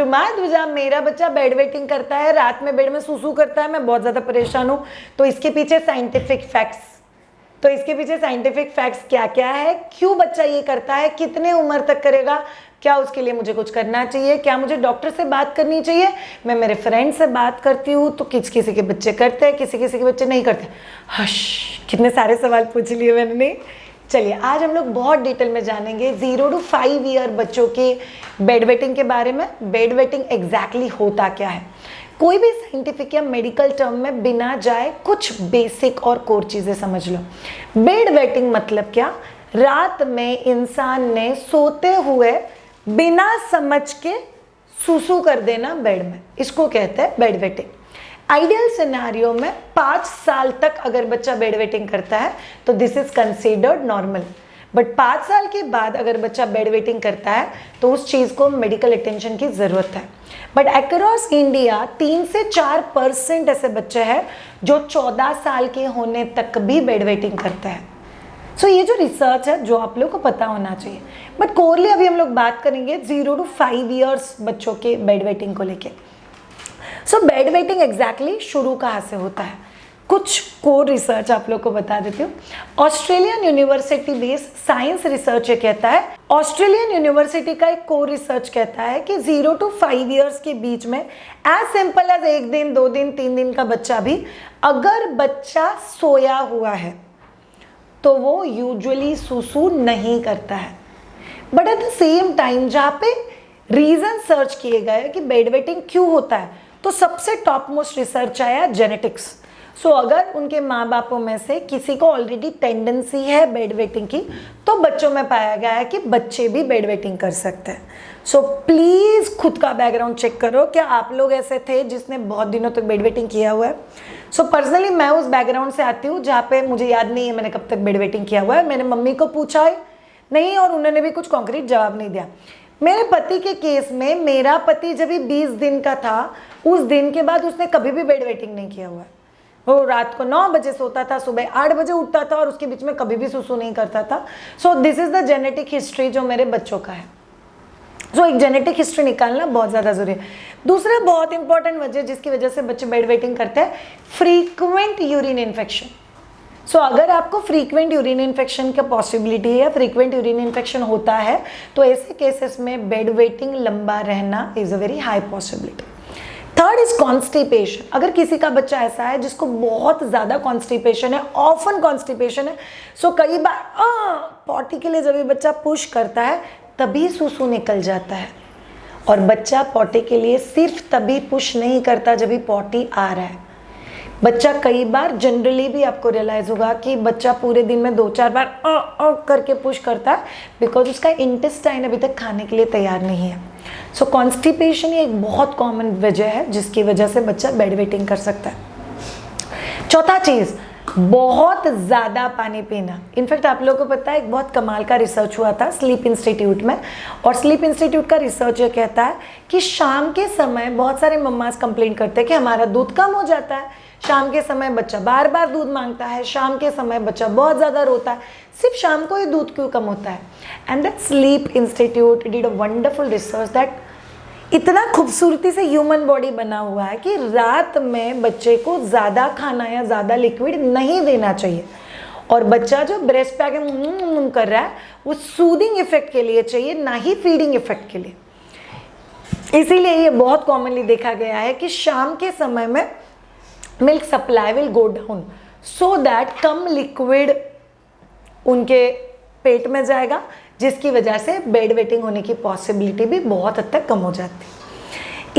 दूजा मेरा बच्चा बेड वेटिंग करता है, रात में बेड में सूसू करता है, मैं बहुत ज़्यादा परेशान हूँ। तो इसके पीछे साइंटिफिक फैक्ट्स क्या क्या है, क्यों बच्चा ये करता है, कितने उम्र तक करेगा, क्या उसके लिए मुझे कुछ करना चाहिए, क्या मुझे डॉक्टर से बात करनी चाहिए, मैं मेरे फ्रेंड से बात करती हूँ तो किसी के बच्चे करते हैं, किसी के बच्चे नहीं करते। हश, कितने सारे सवाल पूछ लिए मैंने। चलिए आज हम लोग बहुत डिटेल में जानेंगे 0 to 5 ईयर बच्चों के बेड वेटिंग के बारे में। बेड वेटिंग एग्जैक्टली होता क्या है, कोई भी साइंटिफिक या मेडिकल टर्म में बिना जाए कुछ बेसिक और कोर चीज़ें समझ लो। बेड वेटिंग मतलब क्या, रात में इंसान ने सोते हुए बिना समझ के सूसू कर देना बेड में, इसको कहते हैं बेड वेटिंग। आइडियल सिनेरियो में 5 साल तक अगर बच्चा बेड वेटिंग करता है तो this is considered normal, but 5 साल के बाद अगर बच्चा बेड वेटिंग करता है तो उस चीज़ को मेडिकल अटेंशन की ज़रूरत है। बट अक्रॉस इंडिया 3 से 4% ऐसे बच्चे हैं जो 14 साल के होने तक भी बेड वेटिंग करते हैं। सो ये जो रिसर्च है जो आप लोगों को पता होना चाहिए। बट कोरली अभी हम लोग बात करेंगे 0 to 5 ईयर्स बच्चों के बेड वेटिंग को लेके। सो बेड वेटिंग एग्जैक्टली शुरू कहाँ से होता है, कुछ कोर रिसर्च आप लोग को बता देती हूँ। Australian university based science research ये कहता है, ऑस्ट्रेलियन यूनिवर्सिटी का एक कोर रिसर्च कहता है कि 0 to 5 ईयर्स के बीच में एज सिंपल एज 1 दिन 2 दिन 3 दिन का बच्चा भी अगर बच्चा सोया हुआ है तो वो यूजुअली सुसु नहीं करता है। But at the same time जहाँ पे रीजन सर्च किए गए कि बेड वेटिंग क्यों होता है तो सबसे टॉप मोस्ट रिसर्च आया जेनेटिक्स। सो अगर उनके माँ बापों में से किसी को ऑलरेडी टेंडेंसी है बेड वेटिंग की तो बच्चों में पाया गया है कि बच्चे भी बेड वेटिंग कर सकते हैं। सो प्लीज़ खुद का बैकग्राउंड चेक करो, क्या आप लोग ऐसे थे जिसने बहुत दिनों तक बेड वेटिंग किया हुआ है। सो पर्सनली मैं उस बैकग्राउंड से आती हूँ जहाँ पे मुझे याद नहीं है मैंने कब तक बेड वेटिंग किया हुआ है। मैंने मम्मी को पूछा है नहीं और उन्होंने भी कुछ कॉन्क्रीट जवाब नहीं दिया। मेरे पति के केस में मेरा पति जब भी 20 दिन का था उस दिन के बाद उसने कभी भी बेड वेटिंग नहीं किया हुआ है। वो रात को 9 बजे सोता था, सुबह 8 बजे उठता था और उसके बीच में कभी भी सुसु नहीं करता था। So this is the genetic history जो मेरे बच्चों का है। सो एक जेनेटिक हिस्ट्री निकालना बहुत ज़्यादा जरूरी है। दूसरा बहुत इंपॉर्टेंट वजह जिसकी वजह से बच्चे बेड वेटिंग करते हैं, फ्रीक्वेंट यूरिन इन्फेक्शन। सो अगर आपको फ्रीक्वेंट यूरिन इन्फेक्शन का पॉसिबिलिटी है, फ्रीक्वेंट यूरिन इन्फेक्शन होता है तो ऐसे केसेस में बेड वेटिंग लंबा रहना is a very high possibility. Third is constipation. अगर किसी का बच्चा ऐसा है जिसको बहुत ज़्यादा कॉन्स्टिपेशन है, ऑफन कॉन्स्टिपेशन है, सो कई बार पॉटी के लिए जब ये बच्चा पुश करता है तभी सुसु निकल जाता है और बच्चा पॉटी के लिए सिर्फ तभी पुश नहीं करता जब भी पॉटी आ रहा है। बच्चा कई बार जनरली भी आपको रियलाइज होगा कि बच्चा पूरे दिन में 2-4 बार करके पुश करता है बिकॉज उसका इंटेस्टाइन अभी तक खाने के लिए तैयार नहीं है। सो कॉन्स्टिपेशन एक बहुत कॉमन वजह है जिसकी वजह से बच्चा बेड वेटिंग कर सकता है। चौथा चीज़, बहुत ज़्यादा पानी पीना। इनफैक्ट आप लोगों को पता है एक बहुत कमाल का रिसर्च हुआ था स्लीप इंस्टीट्यूट में, और स्लीप इंस्टीट्यूट का रिसर्च ये कहता है कि शाम के समय बहुत सारे मम्मास कंप्लेंट करते हैं कि हमारा दूध कम हो जाता है, शाम के समय बच्चा बार बार दूध मांगता है, शाम के समय बच्चा बहुत ज़्यादा रोता है, सिर्फ शाम को ही दूध क्यों कम होता है। And that sleep institute did a wonderful research that इतना खूबसूरती से ह्यूमन बॉडी बना हुआ है कि रात में बच्चे को ज़्यादा खाना या ज़्यादा लिक्विड नहीं देना चाहिए, और बच्चा जो ब्रेस्ट पे आके कर रहा है वो सूदिंग इफेक्ट के लिए चाहिए, ना ही फीडिंग इफेक्ट के लिए। इसीलिए ये बहुत कॉमनली देखा गया है कि शाम के समय में milk supply will go down so that come liquid उनके पेट में जाएगा, जिसकी वजह से बेड वेटिंग होने की पॉसिबिलिटी भी बहुत हद तक कम हो जाती है।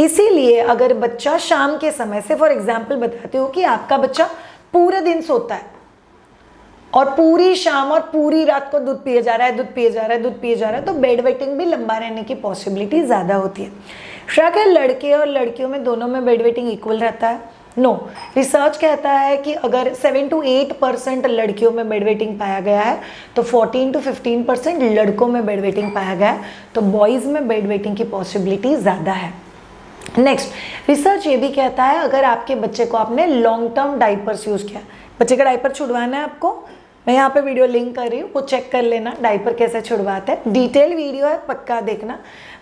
इसीलिए अगर बच्चा शाम के समय से, फॉर एग्जांपल बताती हूँ कि आपका बच्चा पूरे दिन सोता है और पूरी शाम और पूरी रात को दूध पिए जा रहा है तो बेड वेटिंग भी लंबा रहने की पॉसिबिलिटी ज़्यादा होती है। क्या लड़के और लड़कियों में दोनों में बेड वेटिंग इक्वल रहता है? नो। रिसर्च कहता है कि अगर 7 to 8% लड़कियों में बेड वेटिंग पाया गया है तो 14 to 15% लड़कों में बेड वेटिंग पाया गया है, तो बॉयज़ में बेड वेटिंग की पॉसिबिलिटी ज़्यादा है। नेक्स्ट, रिसर्च ये भी कहता है अगर आपके बच्चे को आपने लॉन्ग टर्म डाइपर्स यूज़ किया, बच्चे का डाइपर छुड़वाना है आपको, मैं यहाँ पे वीडियो लिंक कर रही हूँ, वो चेक कर लेना डायपर कैसे छुड़वाते हैं, डिटेल वीडियो है, पक्का देखना।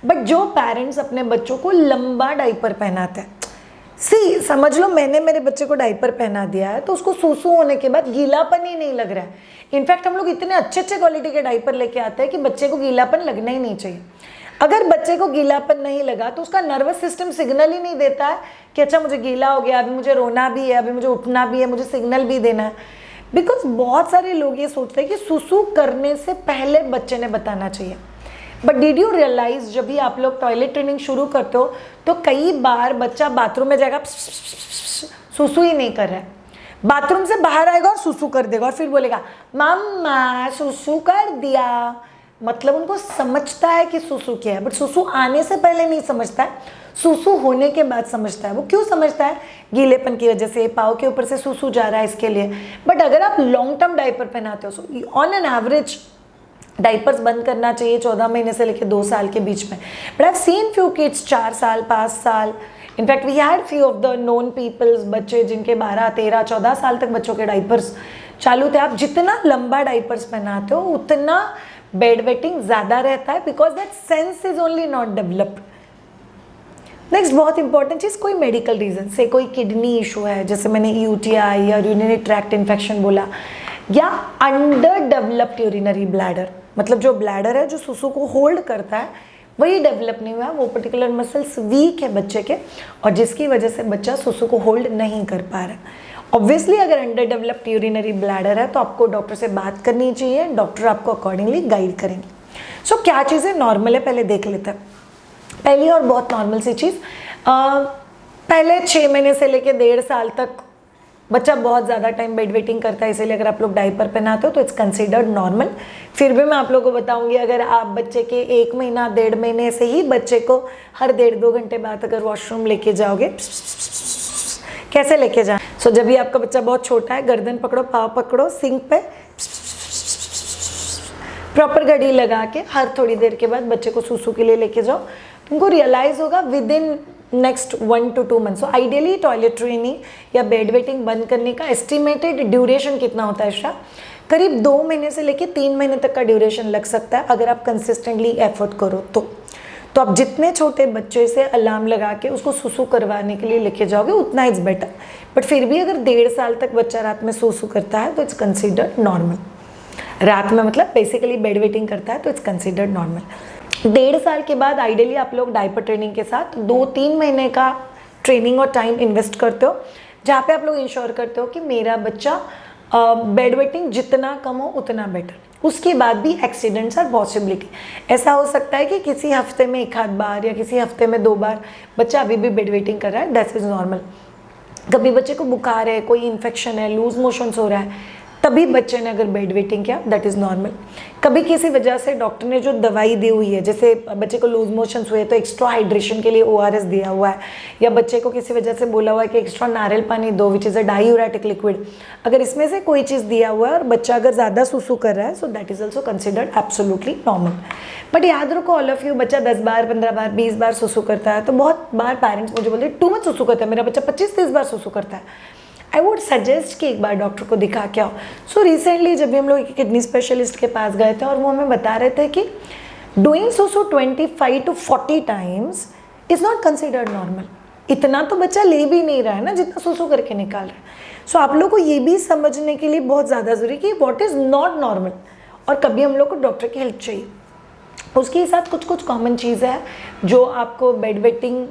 बट जो पेरेंट्स अपने बच्चों को लंबा डायपर पहनाते हैं, समझ लो मैंने मेरे बच्चे को डायपर पहना दिया है तो उसको सूसू होने के बाद गीलापन ही नहीं लग रहा है। इनफैक्ट हम लोग इतने अच्छे अच्छे क्वालिटी के डायपर लेके आते हैं कि बच्चे को गीलापन लगना ही नहीं चाहिए। अगर बच्चे को गीलापन नहीं लगा तो उसका नर्वस सिस्टम सिग्नल ही नहीं देता है कि अच्छा मुझे गीला हो गया, अभी मुझे रोना भी है, अभी मुझे उठना भी है, मुझे सिग्नल भी देना है। बिकॉज बहुत सारे लोग ये सोचते हैं कि सुसु करने से पहले बच्चे ने बताना चाहिए। बट डिड यू रियलाइज जब भी आप लोग टॉयलेट ट्रेनिंग शुरू करते हो तो कई बार बच्चा बाथरूम में जाएगा, सुसु ही नहीं कर रहा है, बाथरूम से बाहर आएगा और सुसु कर देगा और फिर बोलेगा मम्मा सुसु कर दिया। मतलब उनको समझता है कि सुसु क्या है, बट सुसु आने से पहले नहीं समझता है, सुसु होने के बाद समझता है। वो क्यों समझता है? गीलेपन की वजह से, पाँव के ऊपर से सुसु जा रहा है इसके लिए। बट अगर आप लॉन्ग टर्म डायपर पहनाते हो, ऑन एन एवरेज डाइपर्स बंद करना चाहिए 14 महीने से लेकर 2 साल के बीच में। But I have seen few kids 4 साल 5 साल, in fact we had few of the known peoples, बच्चे जिनके 12 13 14 साल तक बच्चों के डाइपर्स चालू थे। आप जितना लंबा डाइपर्स पहनाते हो उतना बेड वेटिंग ज़्यादा रहता है, because that sense is only not developed. Next बहुत इंपॉर्टेंट चीज़, कोई मेडिकल रीजन से कोई किडनी इशू है, जैसे मैंने यूटीआई या यूरिनरी ट्रैक्ट इन्फेक्शन बोला, या अंडर डेवलप्ड यूरिनरी ब्लैडर, मतलब जो ब्लैडर है जो सुसु को होल्ड करता है वही डेवलप नहीं हुआ, वो पर्टिकुलर मसल्स वीक है बच्चे के और जिसकी वजह से बच्चा सुसु को होल्ड नहीं कर पा रहा है। ऑब्वियसली अगर अंडर डेवलप्ड यूरिनरी ब्लैडर है तो आपको डॉक्टर से बात करनी चाहिए, डॉक्टर आपको अकॉर्डिंगली गाइड करेंगे। सो क्या चीज़ें नॉर्मल है पहले देख लेते हैं। पहली और बहुत नॉर्मल सी चीज़, पहले 6 महीने से लेकर 1.5 साल तक बच्चा बहुत ज़्यादा टाइम बेड वेटिंग करता है, इसीलिए अगर आप लोग डायपर पहनाते हो तो इट्स कंसिडर्ड नॉर्मल। फिर भी मैं आप लोगों को बताऊंगी, अगर आप बच्चे के 1 महीना 1.5 महीने से ही बच्चे को हर 1.5-2 घंटे बाद अगर वॉशरूम लेके जाओगे, कैसे लेके जाए? सो जब भी आपका बच्चा बहुत छोटा है, गर्दन पकड़ो, पाँव पकड़ो, सिंक पे प्रॉपर घड़ी लगा के हर थोड़ी देर के बाद बच्चे को सुसु के लिए लेके जाओ। तुमको रियलाइज होगा with in next 1 to 2 months. So ideally toilet training या बेड वेटिंग बंद करने का एस्टिमेटेड ड्यूरेशन कितना होता है इशा? करीब 2 महीने से लेकर 3 महीने तक का ड्यूरेशन लग सकता है अगर आप कंसिस्टेंटली एफर्ट करो तो आप जितने छोटे बच्चे से अलार्म लगा के उसको सुसु करवाने के लिए लेके जाओगे उतना इट्स बेटर। बट फिर भी अगर 1.5 साल तक बच्चा रात में सुसु करता है तो इट्स कंसिडर्ड नॉर्मल। रात में मतलब बेसिकली बेड वेटिंग करता है तो इट्स कंसिडर्ड नॉर्मल। 1.5 साल के बाद आइडियली आप लोग डायपर ट्रेनिंग के साथ 2-3 महीने का ट्रेनिंग और टाइम इन्वेस्ट करते हो, जहाँ पे आप लोग इंश्योर करते हो कि मेरा बच्चा बेड वेटिंग जितना कम हो उतना बेटर। उसके बाद भी एक्सीडेंट्स आर पॉसिबिलिटी। ऐसा हो सकता है कि किसी हफ्ते में 1 आध बार या किसी हफ्ते में 2 बार बच्चा अभी भी बेड वेटिंग कर रहा है, दैट इज नॉर्मल। कभी बच्चे को बुखार है, कोई इन्फेक्शन है, लूज मोशंस हो रहा है, तभी बच्चे ने अगर बेड वेटिंग किया, दैट इज़ नॉर्मल। कभी किसी वजह से डॉक्टर ने जो दवाई दी हुई है, जैसे बच्चे को लूज मोशंस हुए तो एक्स्ट्रा हाइड्रेशन के लिए ORS दिया हुआ है, या बच्चे को किसी वजह से बोला हुआ है कि एक्स्ट्रा नारियल पानी दो which is a diuretic liquid, अगर इसमें से कोई चीज़ दिया हुआ है और बच्चा अगर ज़्यादा सुसु कर रहा है, so that is also considered absolutely normal. But याद रखो ऑल ऑफ यू, बच्चा 10 बार 15 बार 20 बार सुसु करता है तो बहुत बार पेरेंट्स मुझे बोलते हैं टू मच सुसु करता है, मेरा बच्चा 25-30 बार सुसु करता है। आई वुड सजेस्ट कि एक बार डॉक्टर को दिखा के आओ। सो रिसेंटली जब भी हम लोग किडनी स्पेशलिस्ट के पास गए थे और वो हमें बता रहे थे कि डूइंग सुसु 25 to 40 times is not considered normal. इतना तो बच्चा ले भी नहीं रहा है ना जितना सुसु करके निकाल रहा है। सो आप लोग को ये भी समझने के लिए बहुत ज़्यादा ज़रूरी कि व्हाट इज़ नॉट नॉर्मल और कभी हम लोग को डॉक्टर की हेल्प चाहिए। उसके साथ कुछ कॉमन चीज़ है जो आपको बेड वेटिंग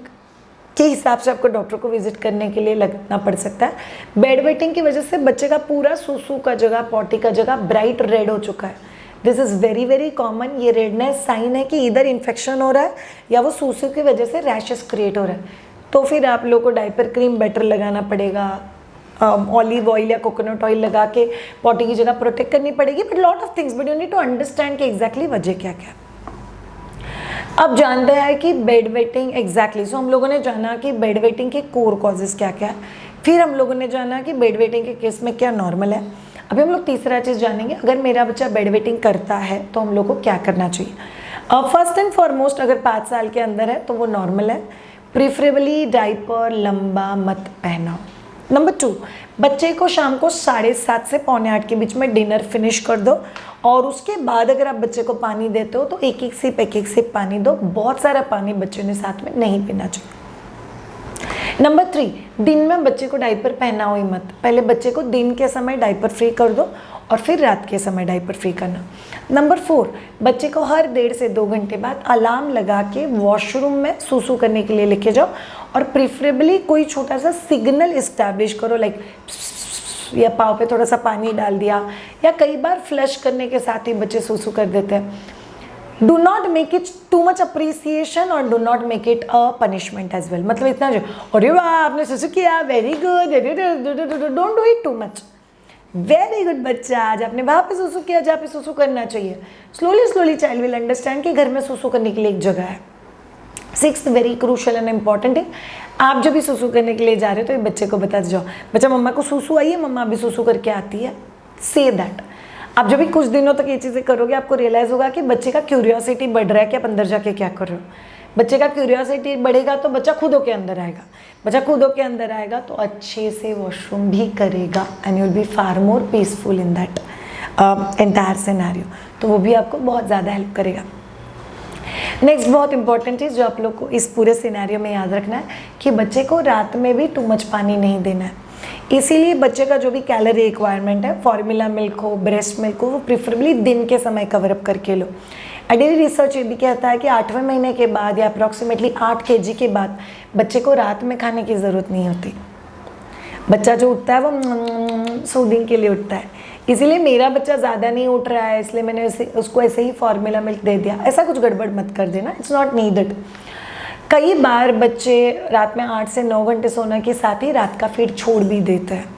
के हिसाब से आपको डॉक्टर को विजिट करने के लिए लगना पड़ सकता है। बेड वेटिंग की वजह से बच्चे का पूरा सुसु का जगह, पॉटी का जगह ब्राइट रेड हो चुका है। This is very very common. ये रेडनेस साइन है कि इधर इन्फेक्शन हो रहा है या वो सुसु की वजह से रैशेस क्रिएट हो रहा है। तो फिर आप लोग को डायपर क्रीम बेटर लगाना पड़ेगा, ऑलिव ऑयल या कोकोनट ऑयल लगा के पॉटी की जगह प्रोटेक्ट करनी पड़ेगी, but lot of things, but you need to understand कि एग्जैक्टली वजह क्या क्या है। अब जानते हैं कि बेड वेटिंग एग्जैक्टली, सो हम लोगों ने जाना कि बेड वेटिंग के कोर कॉजेज़ क्या क्या है, फिर हम लोगों ने जाना कि बेड वेटिंग के केस में क्या नॉर्मल है। अभी हम लोग तीसरा चीज़ जानेंगे, अगर मेरा बच्चा बेड वेटिंग करता है तो हम लोग को क्या करना चाहिए। फर्स्ट एंड फॉरमोस्ट, अगर 5 साल के अंदर है तो वो नॉर्मल है। प्रीफरेबली डायपर लंबा मत पहनाओ। नंबर 2, बच्चे को शाम को 7:30 से 7:45 के बीच में डिनर फिनिश कर दो, और उसके बाद अगर आप बच्चे को पानी देते हो तो एक एक सिप पानी दो। बहुत सारा पानी बच्चे ने साथ में नहीं पीना चाहिए। नंबर 3, दिन में बच्चे को डायपर पहनाओ ही मत। पहले बच्चे को दिन के समय डायपर फ्री कर दो और फिर रात के समय डायपर फ्री करना। नंबर 4, बच्चे को हर 1.5 से 2 घंटे बाद अलार्म लगा के वॉशरूम में सूसू करने के लिए लेके जाओ, और प्रिफरेबली कोई छोटा सा सिग्नल इस्टेब्लिश करो, लाइक या पाँव पे थोड़ा सा पानी डाल दिया, या कई बार फ्लश करने के साथ ही बच्चे सूसू कर देते हैं। Do not make it too much appreciation और do not make it a punishment as well. मतलब इतना जो अरे वाह आपने सूसू किया, very good, don't do it too much. Very good बच्चा, आज आपने वहाँ पे सूसू किया जहाँ पे सूसू करना चाहिए। स्लोली चाइल्ड विल अंडरस्टैंड कि घर में सूसू करने के लिए एक जगह है। 6th very crucial and important है, आप जब भी सूसू करने के लिए जा रहे हो तो ये बच्चे को बता जाओ, बच्चा मम्मा को सूसू आई है, मम्मा अभी सूसू करके आती है, से दैट। आप जब भी कुछ दिनों तक ये चीज़ें करोगे आपको रियलाइज़ होगा कि बच्चे का क्यूरियोसिटी बढ़ रहा है कि आप अंदर जाके क्या कर रहे हो। बच्चे का क्यूरियोसिटी बढ़ेगा तो बच्चा खुद होके अंदर आएगा, बच्चा खुद होके अंदर आएगा तो अच्छे से वॉशरूम भी करेगा, and you will be far more peaceful in that entire scenario. तो वो भी आपको बहुत ज़्यादा हेल्प करेगा। नेक्स्ट बहुत इंपॉर्टेंट चीज़ जो आप लोग को इस पूरे सिनेरियो में याद रखना है कि बच्चे को रात में भी टू मच पानी नहीं देना है। इसीलिए बच्चे का जो भी कैलोरी रिक्वायरमेंट है, फॉर्मूला मिल्क हो, ब्रेस्ट मिल्क हो, वो प्रिफरेबली दिन के समय कवर अप करके लो। अडेली रिसर्च ये भी कहता है कि 8वें महीने के बाद या अप्रॉक्सीमेटली 8 kg के बाद बच्चे को रात में खाने की ज़रूरत नहीं होती। बच्चा जो उठता है वो सूदिंग के लिए उठता है। इसीलिए मेरा बच्चा ज़्यादा नहीं उठ रहा है इसलिए मैंने उसको ऐसे ही फॉर्मूला मिल्क दे दिया, ऐसा कुछ गड़बड़ मत कर देना, इट्स नॉट नीडेड। कई बार बच्चे रात में 8 से 9 घंटे सोने के साथ ही रात का फीड छोड़ भी देते हैं।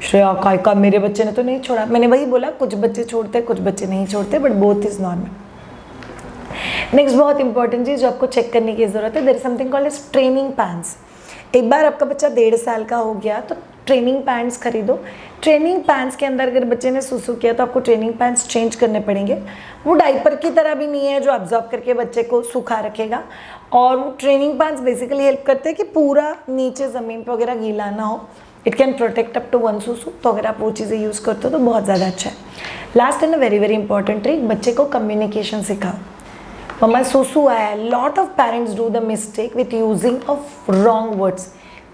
श्रेया का मेरे बच्चे ने तो नहीं छोड़ा। मैंने वही बोला, कुछ बच्चे छोड़ते कुछ बच्चे नहीं छोड़ते, but both is normal. Next बहुत इंपॉर्टेंट चीज़ जो आपको चेक करने की ज़रूरत है, there is something called as training pants. एक बार आपका बच्चा 1.5 साल का हो गया तो ट्रेनिंग पैंट्स खरीदो। ट्रेनिंग पैंट्स के अंदर अगर बच्चे ने सुसु किया तो आपको ट्रेनिंग पैंट्स चेंज करने पड़ेंगे। वो डाइपर की तरह भी नहीं है जो ऑब्जॉर्ब करके बच्चे को सूखा रखेगा, और वो ट्रेनिंग पैंट्स बेसिकली हेल्प करते हैं कि पूरा नीचे ज़मीन पर वगैरह गीला ना हो। It can protect up to 1 सुसु, तो अगर आप वो चीज़ें यूज़ करते हो तो बहुत ज़्यादा अच्छा है। Last and very very important trick, बच्चे को कम्युनिकेशन सिखाओ। मम्मा सुसु आया, lot of parents do the mistake with using of wrong words.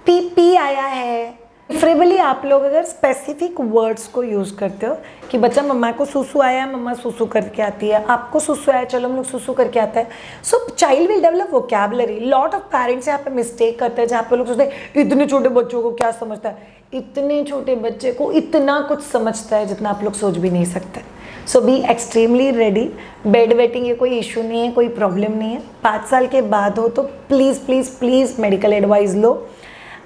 P P आया है। प्रेफरेबली आप लोग अगर स्पेसिफिक वर्ड्स को यूज़ करते हो कि बच्चा मम्मा को सुसु आया, मम्मा सुसु करके आती है, आपको सुसु आया, चलो हम लोग सुसु करके आता है, so child will develop vocabulary. Lot of parents यहाँ पे मिस्टेक करते हैं जहाँ पे लोग सोचते हैं इतने छोटे बच्चों को क्या समझता है। इतने छोटे बच्चे को इतना कुछ समझता है जितना आप लोग सोच भी नहीं सकते। So be extremely ready. Bed wetting ये कोई इशू नहीं है, कोई प्रॉब्लम नहीं है। 5 साल के बाद हो तो please please please medical advice low.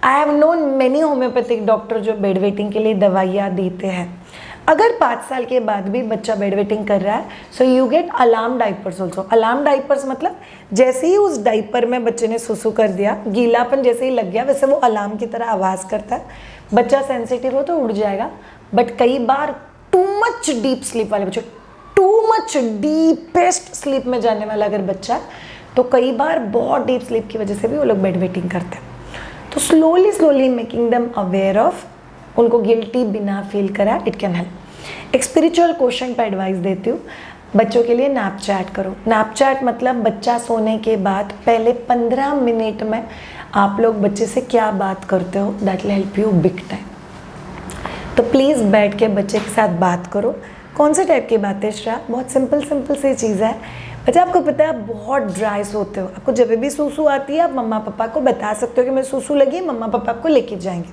I have known many homeopathic doctor जो बेड वेटिंग के लिए दवाइयाँ देते हैं। अगर 5 साल के बाद भी बच्चा बेड वेटिंग कर रहा है, so you get alarm diapers also. Alarm diapers मतलब जैसे ही उस डाइपर में बच्चे ने सुसु कर दिया, गीलापन जैसे ही लग गया, वैसे वो अलार्म की तरह आवाज़ करता है। बच्चा सेंसिटिव हो तो उड़ जाएगा, बट कई बार टू मच डीप स्लीप वाले बच्चे, टू मच डीपेस्ट स्लीप में जाने वाला अगर बच्चा है तो कई बार बहुत डीप स्लीप की वजह से भी वो लोग बेड वेटिंग करते हैं। तो slowly making them aware of, उनको गिल्टी बिना फील करा, इट कैन हेल्प। एक स्पिरिचुअल क्वेश्चन पर एडवाइस देती हूँ, बच्चों के लिए नैप चैट करो। नैप चैट मतलब बच्चा सोने के बाद पहले 15 मिनट में आप लोग बच्चे से क्या बात करते हो, that will help you big time. तो प्लीज़ बैठ के बच्चे के साथ बात करो। कौन से टाइप की बातें श्रेया? बहुत सिंपल सी चीज़ है। बच्चा आपको पता है आप बहुत ड्राई सोते हो, आपको जब भी सूसू आती है आप मम्मा पापा को बता सकते हो कि मैं सूसू लगी, मम्मा पापा आपको लेके जाएंगे,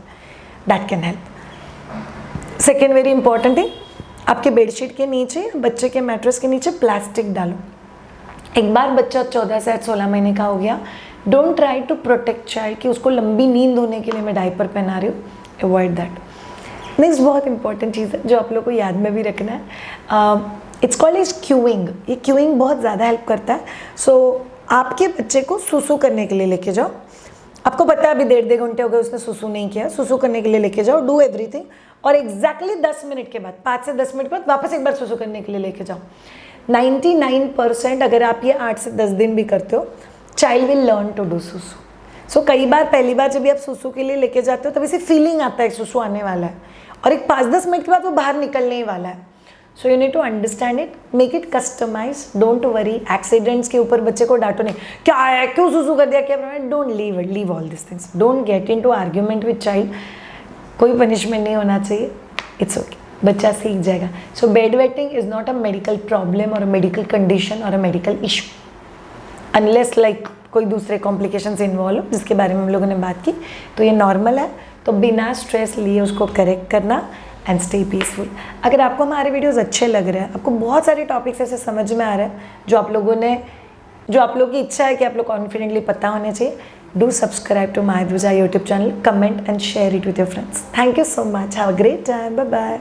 that can help. Second very important thing, आपके बेडशीट के नीचे, बच्चे के मैट्रेस के नीचे प्लास्टिक डालो। एक बार बच्चा 14 से 16 महीने का हो गया, don't try to protect child कि उसको लंबी नींद होने के लिए मैं डायपर पहना रही हूँ, अवॉइड दैट। नेक्स्ट बहुत इंपॉर्टेंट चीज़ है जो आप लोग को याद में भी रखना है, इट्स कॉल्ड इज क्यूइंग। ये क्यूइंग बहुत ज़्यादा हेल्प करता है। सो आपके बच्चे को सुसु करने के लिए लेके जाओ, आपको पता है अभी 1.5 घंटे हो गए उसने सुसु नहीं किया, सुसु करने के लिए लेके जाओ, डू एवरीथिंग, और एग्जैक्टली 10 मिनट के बाद, 5 से 10 मिनट बाद वापस एक बार सुसु करने के लिए लेके जाओ। 99% अगर आप ये 8 से 10 दिन भी करते हो, child will learn to do सुसु। सो कई बार पहली बार जब भी आप सुसु के लिए लेके जाते हो तभी से फीलिंग आता है सुसु आने वाला है, और एक 5-10 मिनट के बाद वो बाहर निकलने ही वाला है। So you need to understand it, make it customize, don't worry. Accidents के ऊपर बच्चे को डांटो नहीं, क्या है, क्यों सुसु कर दिया, क्या, don't leave all this things, don't get into argument with child. कोई पनिशमेंट नहीं होना चाहिए, इट्स ओके, बच्चा सीख जाएगा। So bed wetting is not a medical problem और अ मेडिकल कंडीशन और a medical issue, unless like कोई दूसरे कॉम्प्लिकेशंस इन्वॉल्व हो जिसके बारे में हम लोगों ने बात की, तो ये नॉर्मल है। तो बिना स्ट्रेस लिए उसको करेक्ट करना एंड स्टे पीसफुल। अगर आपको हमारे वीडियोस अच्छे लग रहे हैं, आपको बहुत सारे टॉपिक्स ऐसे समझ में आ रहे हैं जो आप लोगों की इच्छा है कि आप लोग कॉन्फिडेंटली पता होने चाहिए, do subscribe to my YouTube channel, comment and share it with your friends. Thank you so much, have a great time, bye bye.